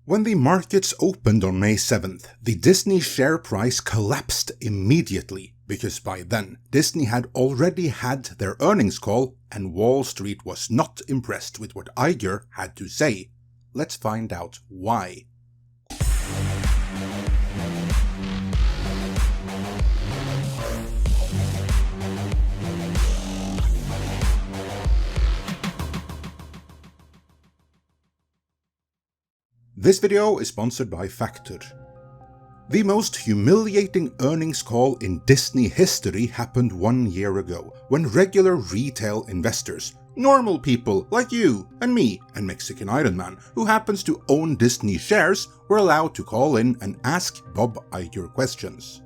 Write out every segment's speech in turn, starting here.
When the markets opened on May 7th, the Disney share price collapsed immediately, because by then Disney had already had their earnings call and Wall Street was not impressed with what Iger had to say. Let's find out why. This video is sponsored by Factor. The most humiliating earnings call in Disney history happened 1 year ago, when regular retail investors, normal people like you and me and Mexican Iron Man, who happens to own Disney shares, were allowed to call in and ask Bob Iger questions.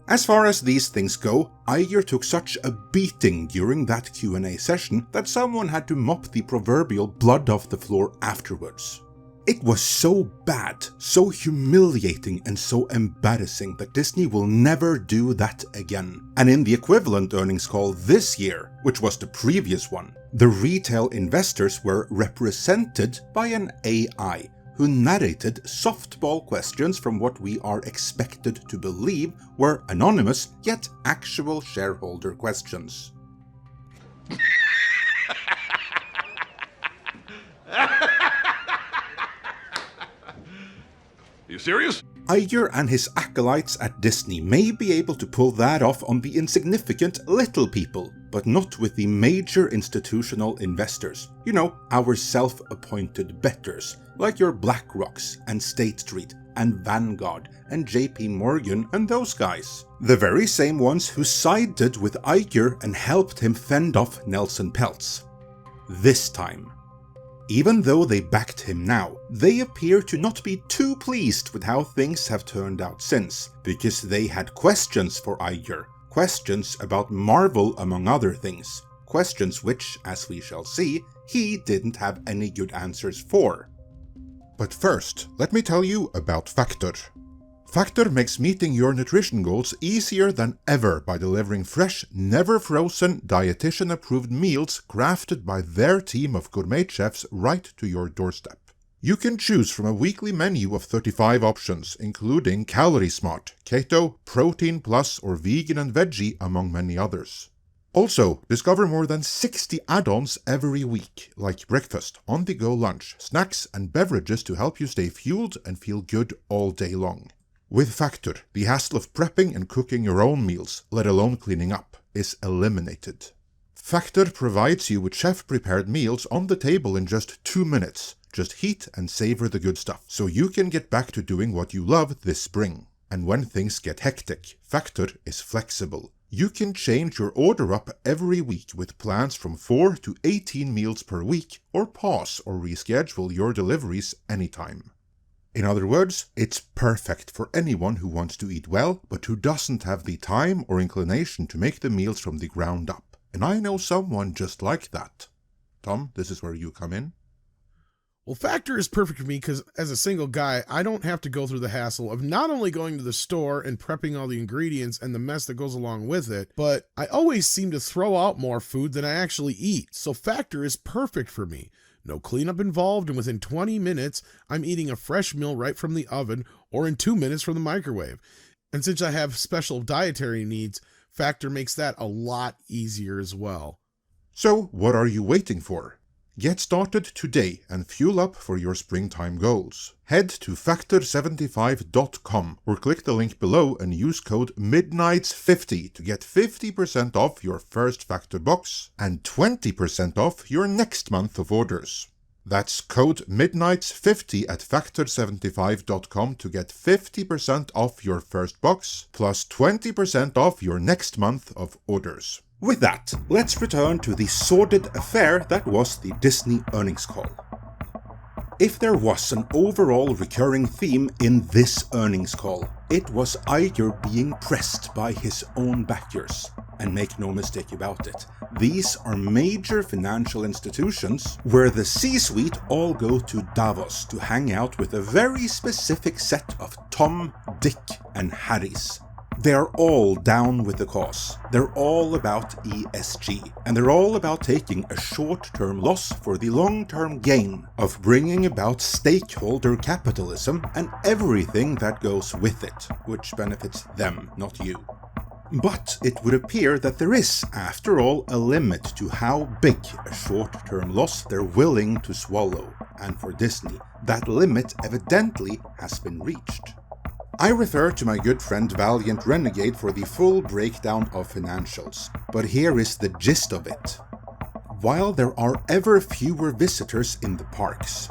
As far as these things go, Iger took such a beating during that Q&A session that someone had to mop the proverbial blood off the floor afterwards. It was so bad, so humiliating and so embarrassing that Disney will never do that again. And in the equivalent earnings call this year, which was the previous one, the retail investors were represented by an AI who narrated softball questions from what we are expected to believe were anonymous yet actual shareholder questions. You serious? Iger and his acolytes at Disney may be able to pull that off on the insignificant little people, but not with the major institutional investors. You know, our self-appointed betters, like your BlackRocks and State Street and Vanguard and JP Morgan and those guys. The very same ones who sided with Iger and helped him fend off Nelson Peltz. This time. Even though they backed him now, they appear to not be too pleased with how things have turned out since, because they had questions for Iger, questions about Marvel among other things, questions which, as we shall see, he didn't have any good answers for. But first, let me tell you about Factor. Factor makes meeting your nutrition goals easier than ever by delivering fresh, never-frozen, dietitian-approved meals crafted by their team of gourmet chefs right to your doorstep. You can choose from a weekly menu of 35 options, including Calorie Smart, Keto, Protein Plus, or Vegan and Veggie, among many others. Also, discover more than 60 add-ons every week, like breakfast, on-the-go lunch, snacks, and beverages to help you stay fueled and feel good all day long. With Factor, the hassle of prepping and cooking your own meals, let alone cleaning up, is eliminated. Factor provides you with chef-prepared meals on the table in just 2 minutes. Just heat and savor the good stuff, so you can get back to doing what you love this spring. And when things get hectic, Factor is flexible. You can change your order up every week with plans from 4 to 18 meals per week, or pause or reschedule your deliveries anytime. In other words, it's perfect for anyone who wants to eat well, but who doesn't have the time or inclination to make the meals from the ground up. And I know someone just like that. Tom, this is where you come in. Well, Factor is perfect for me because as a single guy, I don't have to go through the hassle of not only going to the store and prepping all the ingredients and the mess that goes along with it, but I always seem to throw out more food than I actually eat. So Factor is perfect for me. No cleanup involved, and within 20 minutes, I'm eating a fresh meal right from the oven or in 2 minutes from the microwave. And since I have special dietary needs, Factor makes that a lot easier as well. So, what are you waiting for? Get started today and fuel up for your springtime goals. Head to factor75.com or click the link below and use code MIDNIGHTS50 to get 50% off your first Factor box and 20% off your next month of orders. That's code MIDNIGHTS50 at factor75.com to get 50% off your first box plus 20% off your next month of orders. With that, let's return to the sordid affair that was the Disney earnings call. If there was an overall recurring theme in this earnings call, it was Iger being pressed by his own backers. And make no mistake about it, these are major financial institutions where the C-suite all go to Davos to hang out with a very specific set of Tom, Dick, and Harrys. They're all down with the cause. They're all about ESG, and they're all about taking a short-term loss for the long-term gain of bringing about stakeholder capitalism and everything that goes with it, which benefits them, not you. But it would appear that there is, after all, a limit to how big a short-term loss they're willing to swallow, and for Disney, that limit evidently has been reached. I refer to my good friend Valiant Renegade for the full breakdown of financials, but here is the gist of it. While there are ever fewer visitors in the parks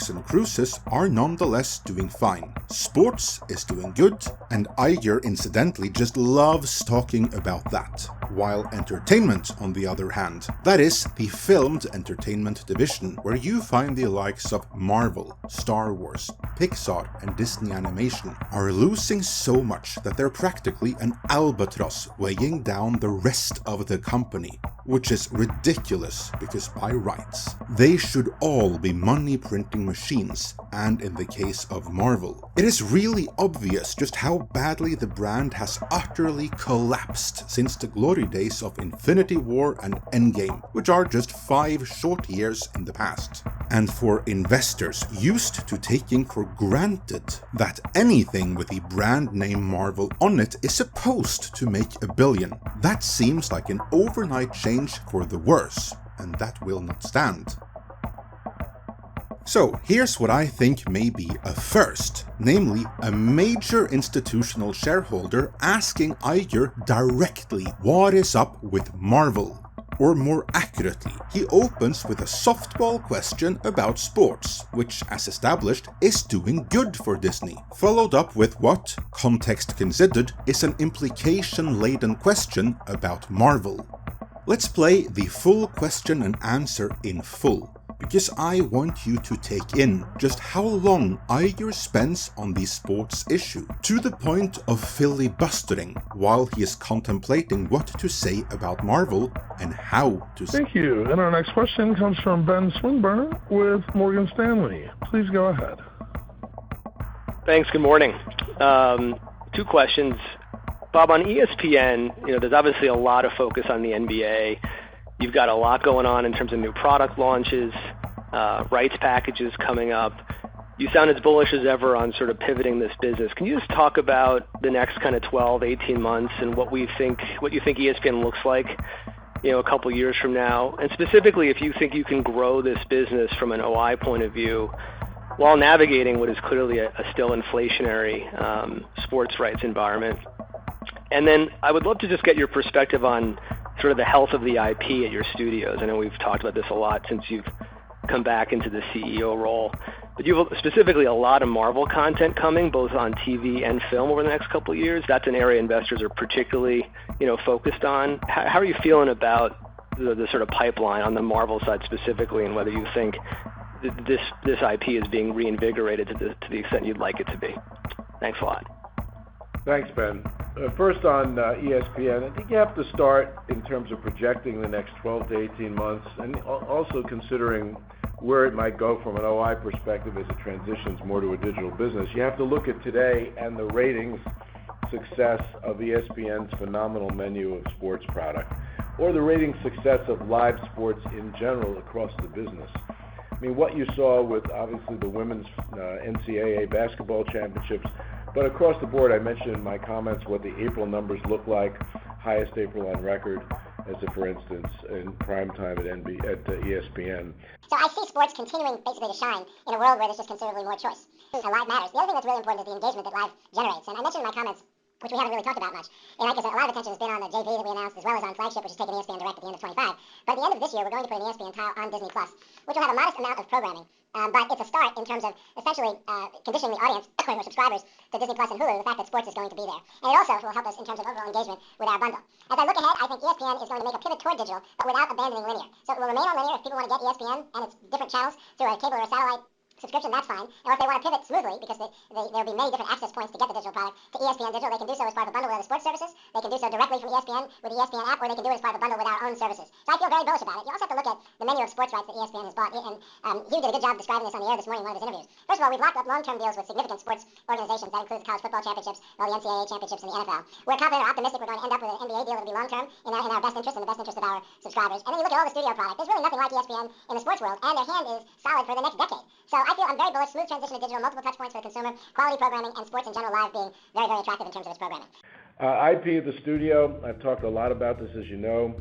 and cruises are nonetheless doing fine. Sports is doing good, and Iger incidentally just loves talking about that. While entertainment, on the other hand, that is the filmed entertainment division, where you find the likes of Marvel, Star Wars, Pixar, and Disney Animation, are losing so much that they're practically an albatross weighing down the rest of the company. Which is ridiculous, because by rights, they should all be money printing machines, and in the case of Marvel, it is really obvious just how badly the brand has utterly collapsed since the glory days of Infinity War and Endgame, which are just 5 short years in the past. And for investors used to taking for granted that anything with the brand name Marvel on it is supposed to make $1 billion, that seems like an overnight change for the worse, and that will not stand. So here's what I think may be a first, namely a major institutional shareholder asking Iger directly what is up with Marvel. Or more accurately, he opens with a softball question about sports, which, as established, is doing good for Disney, followed up with what, context considered, is an implication-laden question about Marvel. Let's play the full question and answer in full, because I want you to take in just how long Iger spends on the sports issue, to the point of filibustering while he is contemplating what to say about Marvel and how to say. Thank you. And our next question comes from Ben Swinburne with Morgan Stanley. Please go ahead. Thanks. Good morning. 2 questions. Bob, on ESPN, there's obviously a lot of focus on the NBA. You've got a lot going on in terms of new product launches, rights packages coming up. You sound as bullish as ever on sort of pivoting this business. Can you just talk about the next kind of 12, 18 months and what you think ESPN looks like, a couple years from now? And specifically, if you think you can grow this business from an OI point of view while navigating what is clearly a still inflationary sports rights environment. And then I would love to just get your perspective on sort of the health of the IP at your studios. I know we've talked about this a lot since you've come back into the CEO role, but you have specifically a lot of Marvel content coming both on TV and film over the next couple of years. That's an area investors are particularly, focused on. How are you feeling about the sort of pipeline on the Marvel side specifically, and whether you think this IP is being reinvigorated to the extent you'd like it to be? Thanks a lot. Thanks, Ben. First on ESPN, I think you have to start in terms of projecting the next 12 to 18 months and also considering where it might go from an OI perspective as it transitions more to a digital business. You have to look at today and the ratings success of ESPN's phenomenal menu of sports product, or the rating success of live sports in general across the business. I mean, what you saw with obviously the women's NCAA basketball championships, but across the board, I mentioned in my comments what the April numbers look like, highest April on record, as a for instance, in prime time at ESPN. So I see sports continuing basically to shine in a world where there's just considerably more choice. And live matters. The other thing that's really important is the engagement that live generates. And I mentioned in my comments, which we haven't really talked about much, and like I said, a lot of attention has been on the JV that we announced, as well as on Flagship, which is taking ESPN Direct at the end of 25. But at the end of this year, we're going to put an ESPN tile on Disney+, which will have a modest amount of programming. But it's a start in terms of essentially conditioning the audience, or subscribers, to Disney Plus and Hulu, the fact that sports is going to be there. And it also will help us in terms of overall engagement with our bundle. As I look ahead, I think ESPN is going to make a pivot toward digital, but without abandoning linear. So it will remain on linear if people want to get ESPN and its different channels through a cable or a satellite subscription, that's fine. Or if they want to pivot smoothly, because there'll be many different access points to get the digital product to ESPN Digital, they can do so as part of a bundle with other sports services. They can do so directly from ESPN with the ESPN app, or they can do it as part of a bundle with our own services. So I feel very bullish about it. You also have to look at the menu of sports rights that ESPN has bought, and Hugh did a good job describing this on the air this morning in one of his interviews. First of all, we've locked up long-term deals with significant sports organizations. That includes the college football championships, all the NCAA championships, and the NFL. We're confident or optimistic we're going to end up with an NBA deal that will be long-term in our best interest and the best interest of our subscribers. And then you look at all the studio product. There's really nothing like ESPN in the sports world, and their hand is solid for the next decade. So I feel I'm very bullish. Smooth transition to digital, multiple touch points for the consumer, quality programming, and sports in general live being very, very attractive in terms of its programming. IP at the studio, I've talked a lot about this, as you know.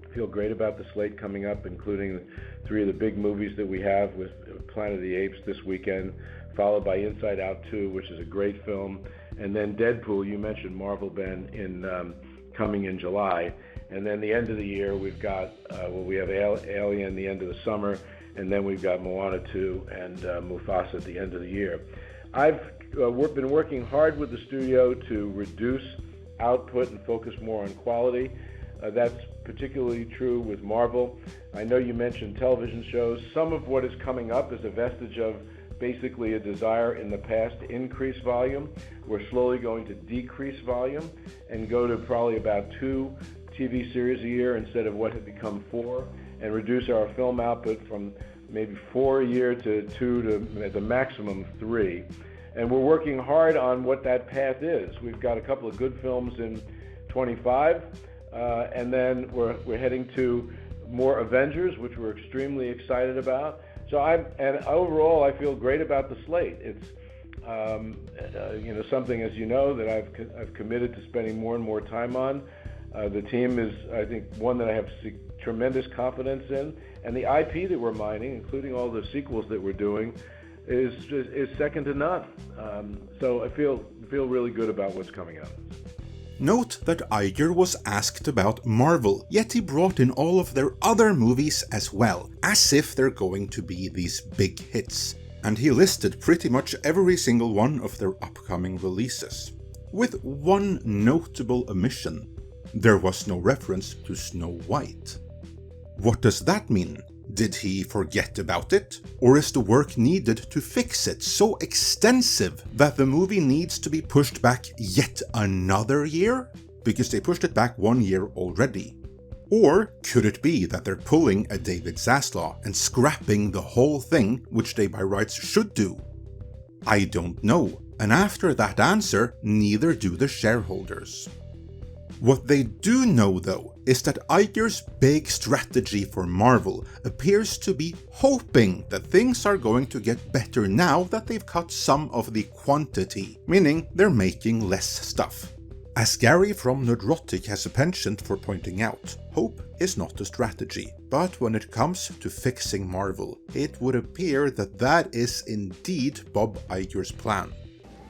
I feel great about the slate coming up, including 3 of the big movies that we have with Planet of the Apes this weekend, followed by Inside Out 2, which is a great film, and then Deadpool, you mentioned Marvel, Ben, coming in July. And then the end of the year, we've got, we have Alien the end of the summer, and then we've got Moana 2 and Mufasa at the end of the year. I've been working hard with the studio to reduce output and focus more on quality. That's particularly true with Marvel. I know you mentioned television shows. Some of what is coming up is a vestige of basically a desire in the past to increase volume. We're slowly going to decrease volume and go to probably about 2 TV series a year instead of what had become 4, and reduce our film output from maybe 4 a year to 2 to at the maximum 3. And we're working hard on what that path is. We've got a couple of good films in 25, and then we're heading to more Avengers, which we're extremely excited about. So overall, I feel great about the slate. It's something, as you know, that I've committed to spending more and more time on. The team is, I think, one that I have tremendous confidence in, and the IP that we're mining, including all the sequels that we're doing, is second to none. So I feel really good about what's coming up. Note that Iger was asked about Marvel, yet he brought in all of their other movies as well, as if they're going to be these big hits. And he listed pretty much every single one of their upcoming releases. With one notable omission: there was no reference to Snow White. What does that mean? Did he forget about it? Or is the work needed to fix it so extensive that the movie needs to be pushed back yet another year? Because they pushed it back 1 year already. Or could it be that they're pulling a David Zaslav and scrapping the whole thing, which they by rights should do? I don't know, and after that answer, neither do the shareholders. What they do know though is that Iger's big strategy for Marvel appears to be hoping that things are going to get better now that they've cut some of the quantity, meaning they're making less stuff. As Gary from Nerdrotic has a penchant for pointing out, hope is not a strategy, but when it comes to fixing Marvel, it would appear that that is indeed Bob Iger's plan.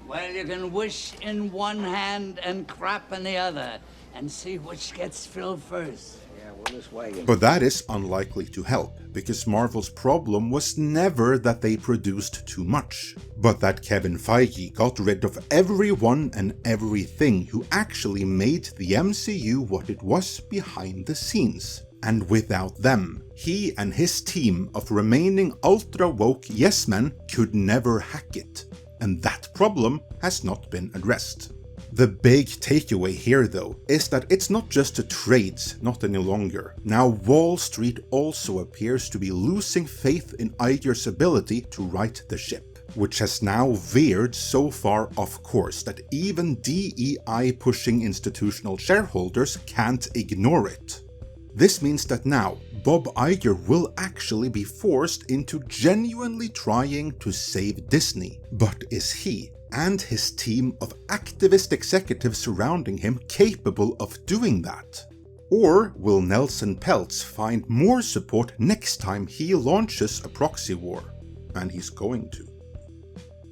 Well, you can wish in one hand and crap in the other, and see which gets filled first. Yeah, well, this wagon. But that is unlikely to help, because Marvel's problem was never that they produced too much, but that Kevin Feige got rid of everyone and everything who actually made the MCU what it was behind the scenes. And without them, he and his team of remaining ultra-woke yes-men could never hack it. And that problem has not been addressed. The big takeaway here though is that it's not just the trades, not any longer. Now Wall Street also appears to be losing faith in Iger's ability to right the ship, which has now veered so far off course that even DEI pushing institutional shareholders can't ignore it. This means that now Bob Iger will actually be forced into genuinely trying to save Disney. But is he and his team of activist executives surrounding him capable of doing that? Or will Nelson Peltz find more support next time he launches a proxy war? And he's going to.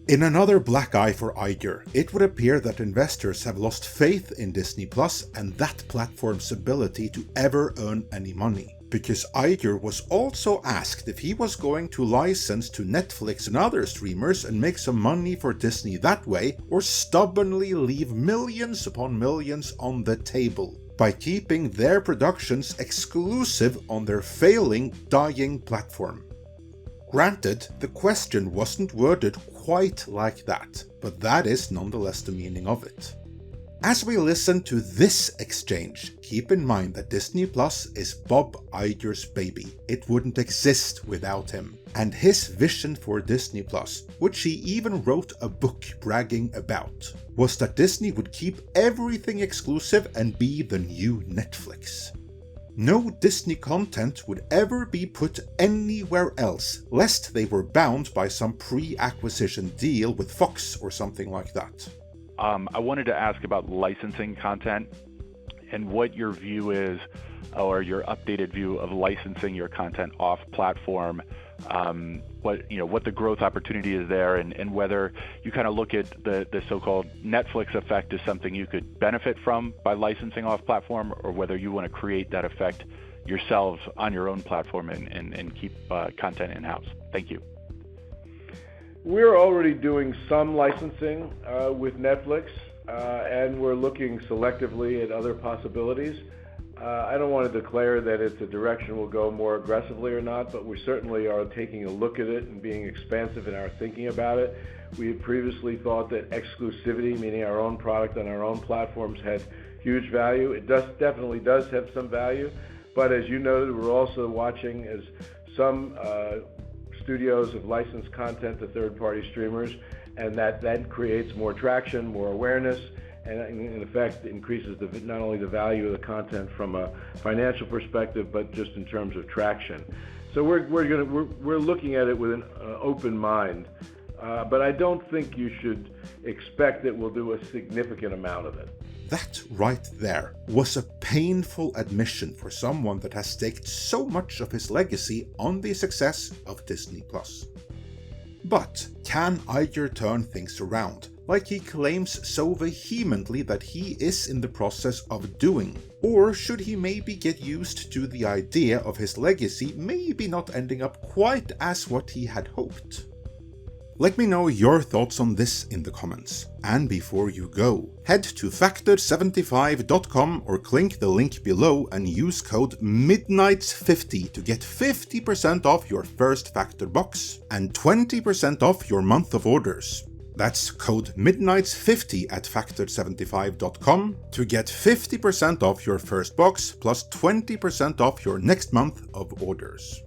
In another black eye for Iger, it would appear that investors have lost faith in Disney Plus and that platform's ability to ever earn any money. Because Iger was also asked if he was going to license to Netflix and other streamers and make some money for Disney that way, or stubbornly leave millions upon millions on the table by keeping their productions exclusive on their failing, dying platform. Granted, the question wasn't worded quite like that, but that is nonetheless the meaning of it. As we listen to this exchange, keep in mind that Disney Plus is Bob Iger's baby. It wouldn't exist without him. And his vision for Disney Plus, which he even wrote a book bragging about, was that Disney would keep everything exclusive and be the new Netflix. No Disney content would ever be put anywhere else, lest they were bound by some pre-acquisition deal with Fox or something like that. I wanted to ask about licensing content and what your view is, or your updated view of licensing your content off platform. What the growth opportunity is there, and whether you kind of look at the so-called Netflix effect as something you could benefit from by licensing off platform, or whether you want to create that effect yourselves on your own platform and keep content in-house. Thank you. We're already doing some licensing with Netflix, and we're looking selectively at other possibilities. I don't want to declare that it's a direction we'll go more aggressively or not, but we certainly are taking a look at it and being expansive in our thinking about it. We had previously thought that exclusivity, meaning our own product on our own platforms, had huge value. It definitely does have some value, but as you noted, we're also watching as some studios have licensed content to third-party streamers, and that then creates more traction, more awareness, and in effect increases not only the value of the content from a financial perspective, but just in terms of traction. So we're looking at it with an open mind, but I don't think you should expect that we'll do a significant amount of it. That right there was a painful admission for someone that has staked so much of his legacy on the success of Disney+. But can Iger turn things around, like he claims so vehemently that he is in the process of doing? Or should he maybe get used to the idea of his legacy maybe not ending up quite as what he had hoped? Let me know your thoughts on this in the comments. And before you go, head to factor75.com or click the link below and use code MIDNIGHTS50 to get 50% off your first Factor box and 20% off your month of orders. That's code MIDNIGHTS50 at factor75.com to get 50% off your first box plus 20% off your next month of orders.